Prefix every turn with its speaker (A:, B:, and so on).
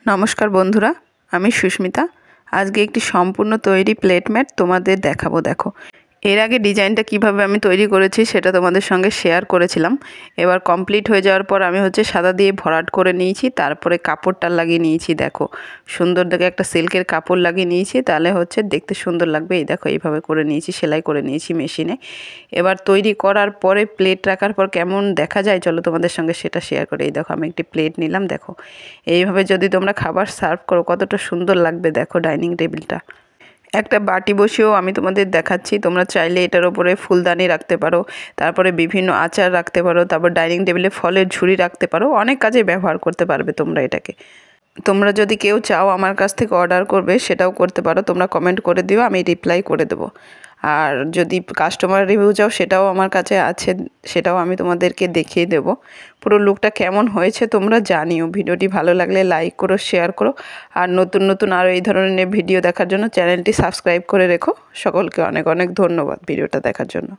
A: নমস্কার বন্ধুরা, আমি সুস্মিতা। আজকে একটি সম্পূর্ণ তৈরি প্লেট ম্যাট তোমাদের দেখাবো। দেখো, এর আগে ডিজাইনটা কিভাবে আমি তৈরি করেছি সেটা তোমাদের সঙ্গে শেয়ার করেছিলাম। এবার কমপ্লিট হয়ে যাওয়ার পর আমি সাদা দিয়ে ভরাট করে নিয়েছি, তারপরে কাপড়টা লাগিয়ে নিয়েছি। দেখো, সুন্দর দেখে একটা সিল্কের কাপড় লাগিয়ে নিয়েছি, তাহলে দেখতে সুন্দর লাগবে। এই দেখো, এইভাবে করে নিয়েছি, সেলাই করে নিয়েছি মেশিনে। এবার তৈরি করার পরে প্লেট রাখার পর কেমন দেখা যায় চলো তোমাদের সঙ্গে সেটা শেয়ার করি। এই দেখো, আমি একটি প্লেট নিলাম। দেখো, এইভাবে যদি তোমরা খাবার সার্ভ করো কতটা সুন্দর লাগবে। দেখো, ডাইনিং টেবিলটা একটা বাটি বসিয়েও আমি তোমাদের দেখাচ্ছি। তোমরা চাইলে এটার ওপরে ফুলদানি রাখতে পারো, তারপরে বিভিন্ন আচার রাখতে পারো, তারপর ডাইনিং টেবিলে ফলের ঝুড়ি রাখতে পারো। অনেক কাজে ব্যবহার করতে পারবে তোমরা এটাকে। তোমরা যদি কেউ চাও আমার কাছ থেকে অর্ডার করবে, সেটাও করতে পারো। তোমরা কমেন্ট করে দিও, আমি রিপ্লাই করে দেবো। আর যদি কাস্টমার রিভিউ চাও, সেটাও আমার কাছে আছে, সেটাও আমি তোমাদেরকে দেখিয়ে দেবো। পুরো লুকটা কেমন হয়েছে তোমরা জানিও। ভিডিওটি ভালো লাগলে লাইক করো, শেয়ার করো। আর নতুন নতুন আরও এই ধরনের ভিডিও দেখার জন্য চ্যানেলটি সাবস্ক্রাইব করে রেখো। সকলকে অনেক অনেক ধন্যবাদ ভিডিওটা দেখার জন্য।